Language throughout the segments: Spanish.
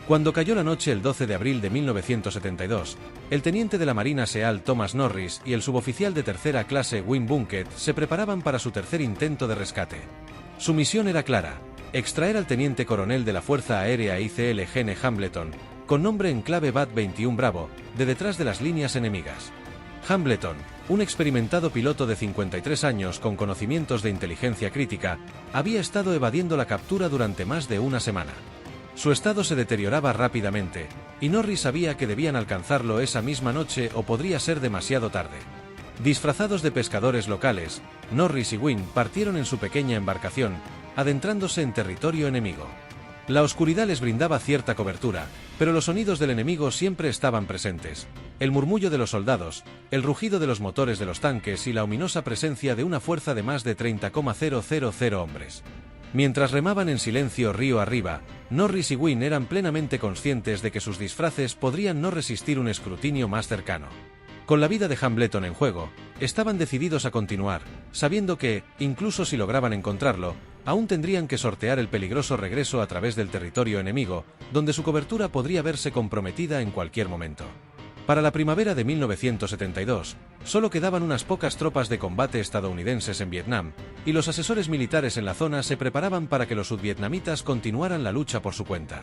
Cuando cayó la noche el 12 de abril de 1972, el teniente de la Marina SEAL Thomas Norris y el suboficial de tercera clase Wim Bunkett se preparaban para su tercer intento de rescate. Su misión era clara: extraer al teniente coronel de la Fuerza Aérea ICL Gene Hambleton, con nombre en clave BAT-21 Bravo, de detrás de las líneas enemigas. Hambleton, un experimentado piloto de 53 años con conocimientos de inteligencia crítica, había estado evadiendo la captura durante más de una semana. Su estado se deterioraba rápidamente, y Norris sabía que debían alcanzarlo esa misma noche o podría ser demasiado tarde. Disfrazados de pescadores locales, Norris y Wynne partieron en su pequeña embarcación, adentrándose en territorio enemigo. La oscuridad les brindaba cierta cobertura, pero los sonidos del enemigo siempre estaban presentes: el murmullo de los soldados, el rugido de los motores de los tanques y la ominosa presencia de una fuerza de más de 30,000 hombres. Mientras remaban en silencio río arriba, Norris y Wynne eran plenamente conscientes de que sus disfraces podrían no resistir un escrutinio más cercano. Con la vida de Hambleton en juego, estaban decididos a continuar, sabiendo que, incluso si lograban encontrarlo, aún tendrían que sortear el peligroso regreso a través del territorio enemigo, donde su cobertura podría verse comprometida en cualquier momento. Para la primavera de 1972, solo quedaban unas pocas tropas de combate estadounidenses en Vietnam, y los asesores militares en la zona se preparaban para que los sudvietnamitas continuaran la lucha por su cuenta.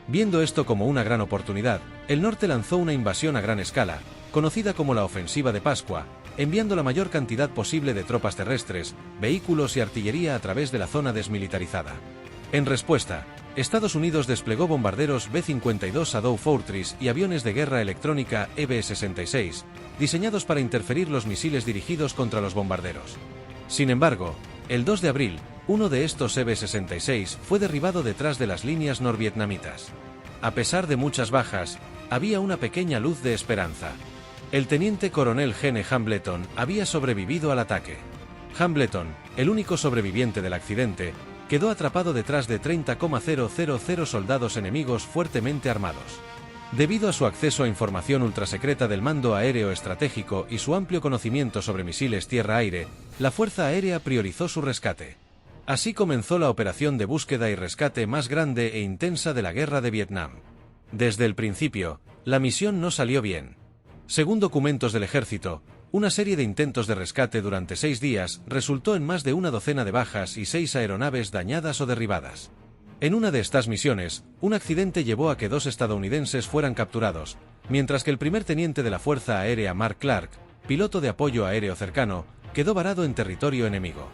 Viendo esto como una gran oportunidad, el norte lanzó una invasión a gran escala, conocida como la Ofensiva de Pascua, enviando la mayor cantidad posible de tropas terrestres, vehículos y artillería a través de la zona desmilitarizada. En respuesta, Estados Unidos desplegó bombarderos B-52 Shadow Fortress y aviones de guerra electrónica EB-66, diseñados para interferir los misiles dirigidos contra los bombarderos. Sin embargo, el 2 de abril, uno de estos EB-66 fue derribado detrás de las líneas norvietnamitas. A pesar de muchas bajas, había una pequeña luz de esperanza. El teniente coronel Gene Hambleton había sobrevivido al ataque. Hambleton, el único sobreviviente del accidente, quedó atrapado detrás de 30,000 soldados enemigos fuertemente armados. Debido a su acceso a información ultrasecreta del Mando Aéreo Estratégico y su amplio conocimiento sobre misiles tierra-aire, la Fuerza Aérea priorizó su rescate. Así comenzó la operación de búsqueda y rescate más grande e intensa de la Guerra de Vietnam. Desde el principio, la misión no salió bien. Según documentos del ejército, una serie de intentos de rescate durante 6 días resultó en más de una docena de bajas y 6 aeronaves dañadas o derribadas. En una de estas misiones, un accidente llevó a que 2 estadounidenses fueran capturados, mientras que el primer teniente de la Fuerza Aérea Mark Clark, piloto de apoyo aéreo cercano, quedó varado en territorio enemigo.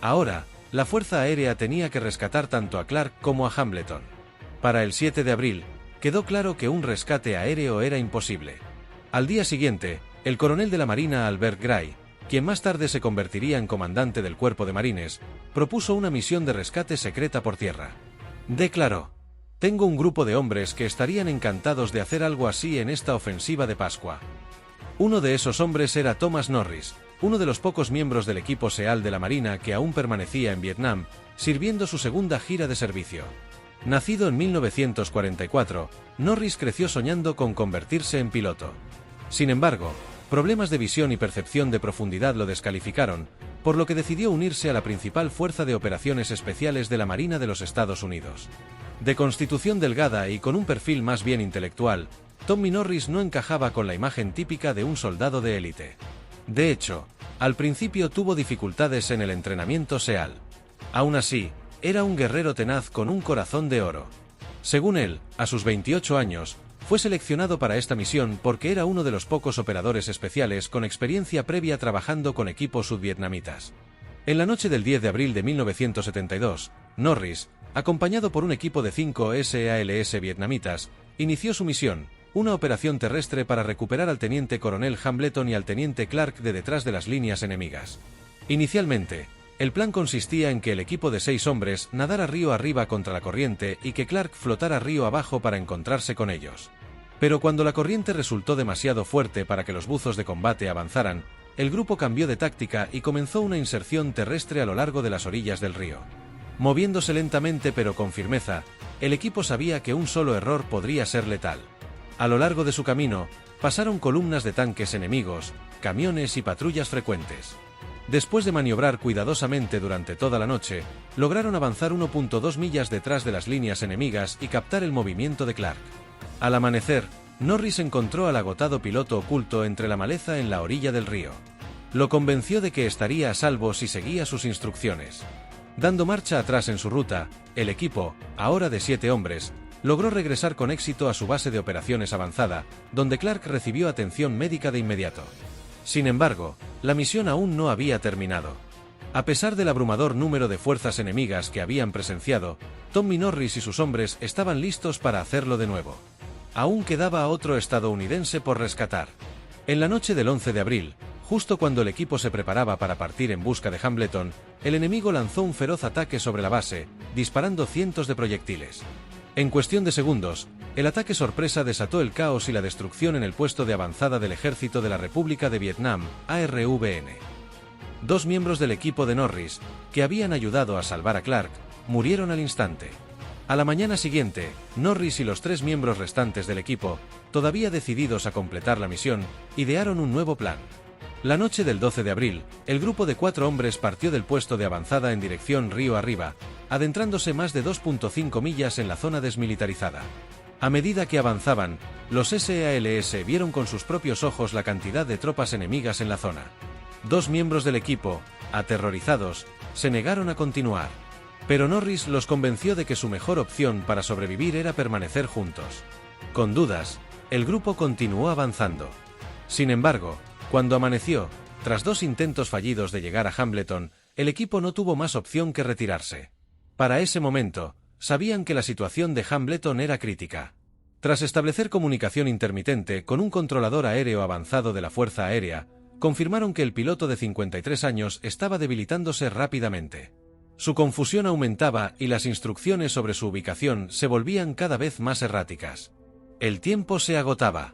Ahora, la Fuerza Aérea tenía que rescatar tanto a Clark como a Hambleton. Para el 7 de abril, quedó claro que un rescate aéreo era imposible. Al día siguiente, el coronel de la Marina Albert Gray, quien más tarde se convertiría en comandante del Cuerpo de Marines, propuso una misión de rescate secreta por tierra. Declaró: «Tengo un grupo de hombres que estarían encantados de hacer algo así en esta ofensiva de Pascua». Uno de esos hombres era Thomas Norris, uno de los pocos miembros del equipo SEAL de la Marina que aún permanecía en Vietnam, sirviendo su segunda gira de servicio. Nacido en 1944, Norris creció soñando con convertirse en piloto. Sin embargo, problemas de visión y percepción de profundidad lo descalificaron, por lo que decidió unirse a la principal fuerza de operaciones especiales de la Marina de los Estados Unidos. De constitución delgada y con un perfil más bien intelectual, Tommy Norris no encajaba con la imagen típica de un soldado de élite. De hecho, al principio tuvo dificultades en el entrenamiento SEAL. Aún así, era un guerrero tenaz con un corazón de oro. Según él, a sus 28 años, fue seleccionado para esta misión porque era uno de los pocos operadores especiales con experiencia previa trabajando con equipos sudvietnamitas. En la noche del 10 de abril de 1972, Norris, acompañado por un equipo de 5 SALS vietnamitas, inició su misión, una operación terrestre para recuperar al teniente coronel Hambleton y al teniente Clark de detrás de las líneas enemigas. Inicialmente, el plan consistía en que el equipo de 6 hombres nadara río arriba contra la corriente y que Clark flotara río abajo para encontrarse con ellos. Pero cuando la corriente resultó demasiado fuerte para que los buzos de combate avanzaran, el grupo cambió de táctica y comenzó una inserción terrestre a lo largo de las orillas del río. Moviéndose lentamente pero con firmeza, el equipo sabía que un solo error podría ser letal. A lo largo de su camino, pasaron columnas de tanques enemigos, camiones y patrullas frecuentes. Después de maniobrar cuidadosamente durante toda la noche, lograron avanzar 1.2 millas detrás de las líneas enemigas y captar el movimiento de Clark. Al amanecer, Norris encontró al agotado piloto oculto entre la maleza en la orilla del río. Lo convenció de que estaría a salvo si seguía sus instrucciones. Dando marcha atrás en su ruta, el equipo, ahora de 7 hombres, logró regresar con éxito a su base de operaciones avanzada, donde Clark recibió atención médica de inmediato. Sin embargo, la misión aún no había terminado. A pesar del abrumador número de fuerzas enemigas que habían presenciado, Tommy Norris y sus hombres estaban listos para hacerlo de nuevo. Aún quedaba otro estadounidense por rescatar. En la noche del 11 de abril, justo cuando el equipo se preparaba para partir en busca de Hambleton, el enemigo lanzó un feroz ataque sobre la base, disparando cientos de proyectiles. En cuestión de segundos, el ataque sorpresa desató el caos y la destrucción en el puesto de avanzada del Ejército de la República de Vietnam, ARVN. 2 miembros del equipo de Norris, que habían ayudado a salvar a Clark, murieron al instante. A la mañana siguiente, Norris y los 3 miembros restantes del equipo, todavía decididos a completar la misión, idearon un nuevo plan. La noche del 12 de abril, el grupo de 4 hombres partió del puesto de avanzada en dirección río arriba, adentrándose más de 2.5 millas en la zona desmilitarizada. A medida que avanzaban, los SEALS vieron con sus propios ojos la cantidad de tropas enemigas en la zona. 2 miembros del equipo, aterrorizados, se negaron a continuar. Pero Norris los convenció de que su mejor opción para sobrevivir era permanecer juntos. Con dudas, el grupo continuó avanzando. Sin embargo, cuando amaneció, tras 2 intentos fallidos de llegar a Hambleton, el equipo no tuvo más opción que retirarse. Para ese momento, sabían que la situación de Hambleton era crítica. Tras establecer comunicación intermitente con un controlador aéreo avanzado de la Fuerza Aérea, confirmaron que el piloto de 53 años estaba debilitándose rápidamente. Su confusión aumentaba y las instrucciones sobre su ubicación se volvían cada vez más erráticas. El tiempo se agotaba.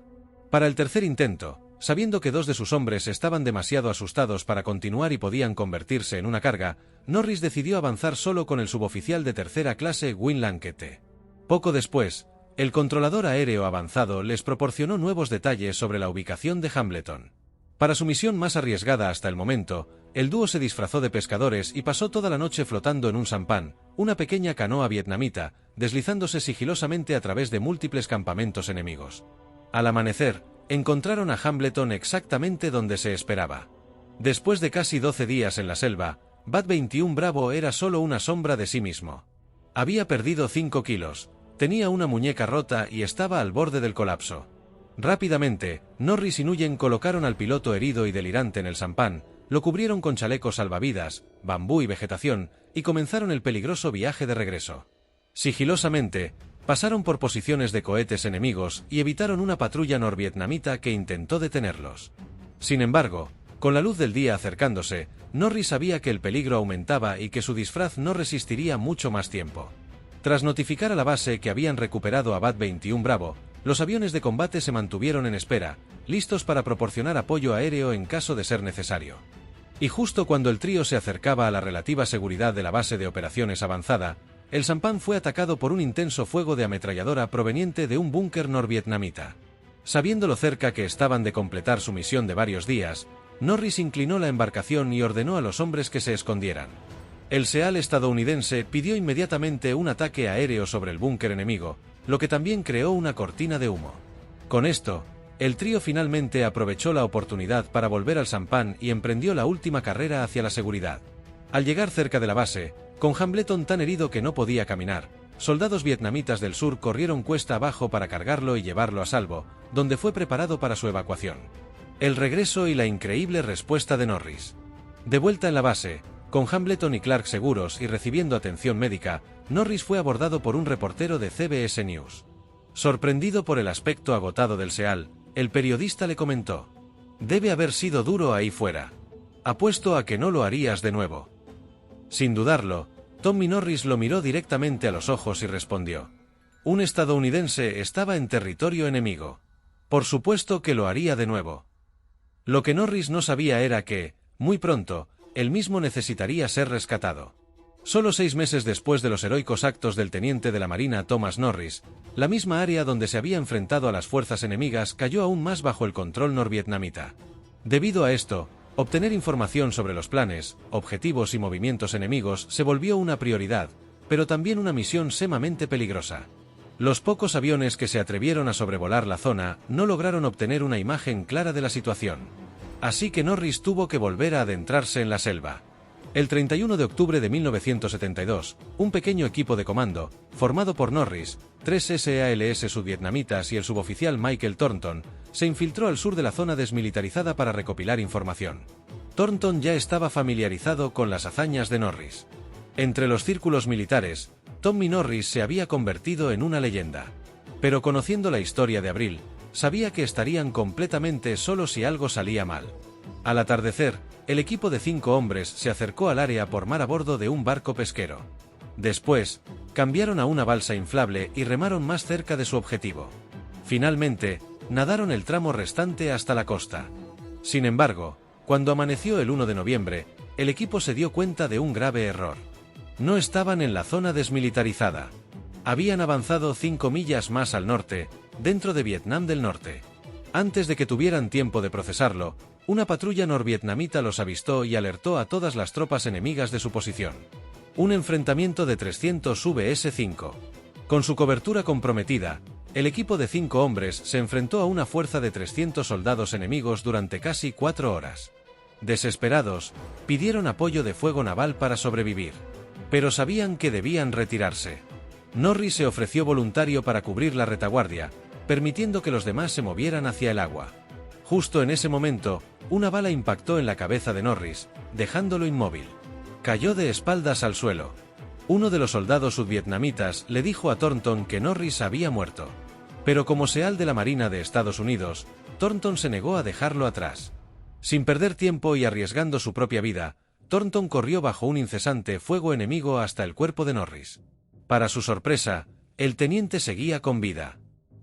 Para el tercer intento, sabiendo que 2 de sus hombres estaban demasiado asustados para continuar y podían convertirse en una carga, Norris decidió avanzar solo con el suboficial de tercera clase Win Lankette. Poco después, el controlador aéreo avanzado les proporcionó nuevos detalles sobre la ubicación de Hambleton. Para su misión más arriesgada hasta el momento, el dúo se disfrazó de pescadores y pasó toda la noche flotando en un sampan, una pequeña canoa vietnamita, deslizándose sigilosamente a través de múltiples campamentos enemigos. Al amanecer, encontraron a Hambleton exactamente donde se esperaba. Después de casi 12 días en la selva, Bat 21 Bravo era solo una sombra de sí mismo. Había perdido 5 kilos, tenía una muñeca rota y estaba al borde del colapso. Rápidamente, Norris y Nguyen colocaron al piloto herido y delirante en el sampan, lo cubrieron con chalecos salvavidas, bambú y vegetación, y comenzaron el peligroso viaje de regreso. Sigilosamente, pasaron por posiciones de cohetes enemigos y evitaron una patrulla norvietnamita que intentó detenerlos. Sin embargo, con la luz del día acercándose, Norris sabía que el peligro aumentaba y que su disfraz no resistiría mucho más tiempo. Tras notificar a la base que habían recuperado a Bat 21 Bravo, los aviones de combate se mantuvieron en espera, listos para proporcionar apoyo aéreo en caso de ser necesario. Y justo cuando el trío se acercaba a la relativa seguridad de la base de operaciones avanzada, el sampan fue atacado por un intenso fuego de ametralladora proveniente de un búnker norvietnamita. Sabiendo lo cerca que estaban de completar su misión de varios días, Norris inclinó la embarcación y ordenó a los hombres que se escondieran. El SEAL estadounidense pidió inmediatamente un ataque aéreo sobre el búnker enemigo, lo que también creó una cortina de humo. Con esto, el trío finalmente aprovechó la oportunidad para volver al sampan y emprendió la última carrera hacia la seguridad. Al llegar cerca de la base, con Hambleton tan herido que no podía caminar, soldados vietnamitas del sur corrieron cuesta abajo para cargarlo y llevarlo a salvo, donde fue preparado para su evacuación. El regreso y la increíble respuesta de Norris. De vuelta en la base, con Hambleton y Clark seguros y recibiendo atención médica, Norris fue abordado por un reportero de CBS News. Sorprendido por el aspecto agotado del SEAL, el periodista le comentó: «Debe haber sido duro ahí fuera. Apuesto a que no lo harías de nuevo». Sin dudarlo, Tommy Norris lo miró directamente a los ojos y respondió: «Un estadounidense estaba en territorio enemigo. Por supuesto que lo haría de nuevo». Lo que Norris no sabía era que, muy pronto, él mismo necesitaría ser rescatado. Solo 6 meses después de los heroicos actos del teniente de la Marina Thomas Norris, la misma área donde se había enfrentado a las fuerzas enemigas cayó aún más bajo el control norvietnamita. Debido a esto, Obtener información sobre los planes, objetivos y movimientos enemigos se volvió una prioridad, pero también una misión sumamente peligrosa. Los pocos aviones que se atrevieron a sobrevolar la zona no lograron obtener una imagen clara de la situación. Así que Norris tuvo que volver a adentrarse en la selva. El 31 de octubre de 1972, un pequeño equipo de comando, formado por Norris, 3 SEALS sudvietnamitas y el suboficial Michael Thornton, se infiltró al sur de la zona desmilitarizada para recopilar información. Thornton ya estaba familiarizado con las hazañas de Norris. Entre los círculos militares, Tommy Norris se había convertido en una leyenda. Pero conociendo la historia de Abril, sabía que estarían completamente solos si algo salía mal. Al atardecer, el equipo de 5 hombres se acercó al área por mar a bordo de un barco pesquero. Después, cambiaron a una balsa inflable y remaron más cerca de su objetivo. Finalmente, nadaron el tramo restante hasta la costa. Sin embargo, cuando amaneció el 1 de noviembre, el equipo se dio cuenta de un grave error. No estaban en la zona desmilitarizada. Habían avanzado 5 millas más al norte, dentro de Vietnam del Norte. Antes de que tuvieran tiempo de procesarlo, una patrulla norvietnamita los avistó y alertó a todas las tropas enemigas de su posición. Un enfrentamiento de 300 VS-5. Con su cobertura comprometida, el equipo de 5 hombres se enfrentó a una fuerza de 300 soldados enemigos durante casi 4 horas. Desesperados, pidieron apoyo de fuego naval para sobrevivir. Pero sabían que debían retirarse. Norris se ofreció voluntario para cubrir la retaguardia, permitiendo que los demás se movieran hacia el agua. Justo en ese momento, una bala impactó en la cabeza de Norris, dejándolo inmóvil. Cayó de espaldas al suelo. Uno de los soldados sudvietnamitas le dijo a Thornton que Norris había muerto. Pero como SEAL de la Marina de Estados Unidos, Thornton se negó a dejarlo atrás. Sin perder tiempo y arriesgando su propia vida, Thornton corrió bajo un incesante fuego enemigo hasta el cuerpo de Norris. Para su sorpresa, el teniente seguía con vida.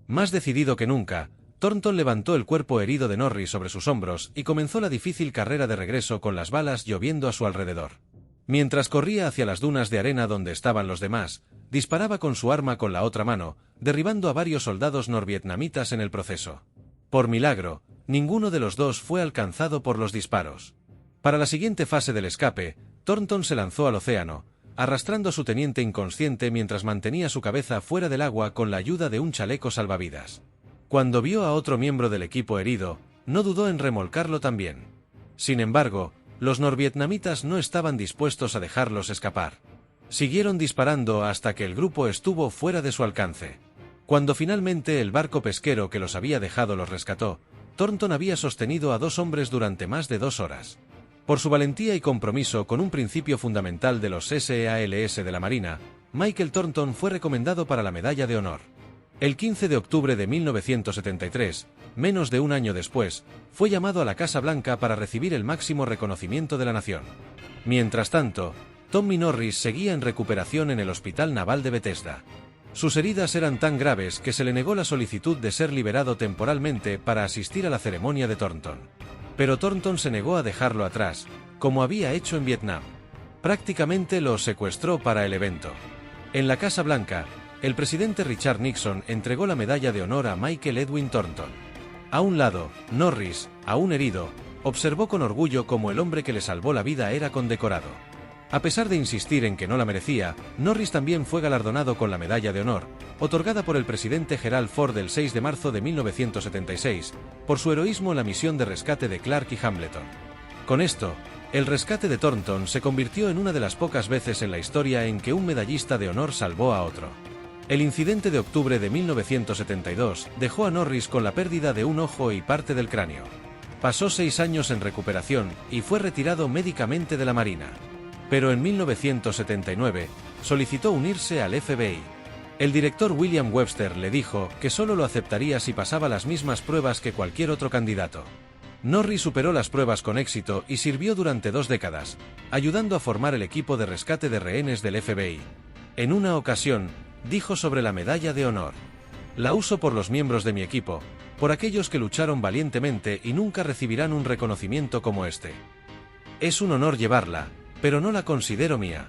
Más decidido que nunca, Thornton levantó el cuerpo herido de Norris sobre sus hombros y comenzó la difícil carrera de regreso con las balas lloviendo a su alrededor. Mientras corría hacia las dunas de arena donde estaban los demás, disparaba con su arma con la otra mano, derribando a varios soldados norvietnamitas en el proceso. Por milagro, ninguno de los dos fue alcanzado por los disparos. Para la siguiente fase del escape, Thornton se lanzó al océano, arrastrando a su teniente inconsciente mientras mantenía su cabeza fuera del agua con la ayuda de un chaleco salvavidas. Cuando vio a otro miembro del equipo herido, no dudó en remolcarlo también. Sin embargo, los norvietnamitas no estaban dispuestos a dejarlos escapar. Siguieron disparando hasta que el grupo estuvo fuera de su alcance. Cuando finalmente el barco pesquero que los había dejado los rescató, Thornton había sostenido a 2 hombres durante más de 2 horas. Por su valentía y compromiso con un principio fundamental de los SEALS de la Marina, Michael Thornton fue recomendado para la Medalla de Honor. El 15 de octubre de 1973, menos de un año después, fue llamado a la Casa Blanca para recibir el máximo reconocimiento de la nación. Mientras tanto, Tommy Norris seguía en recuperación en el Hospital Naval de Bethesda. Sus heridas eran tan graves que se le negó la solicitud de ser liberado temporalmente para asistir a la ceremonia de Thornton. Pero Thornton se negó a dejarlo atrás, como había hecho en Vietnam. Prácticamente lo secuestró para el evento. En la Casa Blanca, el presidente Richard Nixon entregó la medalla de honor a Michael Edwin Thornton. A un lado, Norris, aún herido, observó con orgullo cómo el hombre que le salvó la vida era condecorado. A pesar de insistir en que no la merecía, Norris también fue galardonado con la medalla de honor, otorgada por el presidente Gerald Ford el 6 de marzo de 1976, por su heroísmo en la misión de rescate de Clark y Hamilton. Con esto, el rescate de Thornton se convirtió en una de las pocas veces en la historia en que un medallista de honor salvó a otro. El incidente de octubre de 1972 dejó a Norris con la pérdida de un ojo y parte del cráneo. Pasó 6 años en recuperación y fue retirado médicamente de la Marina. Pero en 1979, solicitó unirse al FBI. El director William Webster le dijo que solo lo aceptaría si pasaba las mismas pruebas que cualquier otro candidato. Norris superó las pruebas con éxito y sirvió durante 2 décadas, ayudando a formar el equipo de rescate de rehenes del FBI. En una ocasión, dijo sobre la medalla de honor: "La uso por los miembros de mi equipo, por aquellos que lucharon valientemente y nunca recibirán un reconocimiento como este. Es un honor llevarla, pero no la considero mía".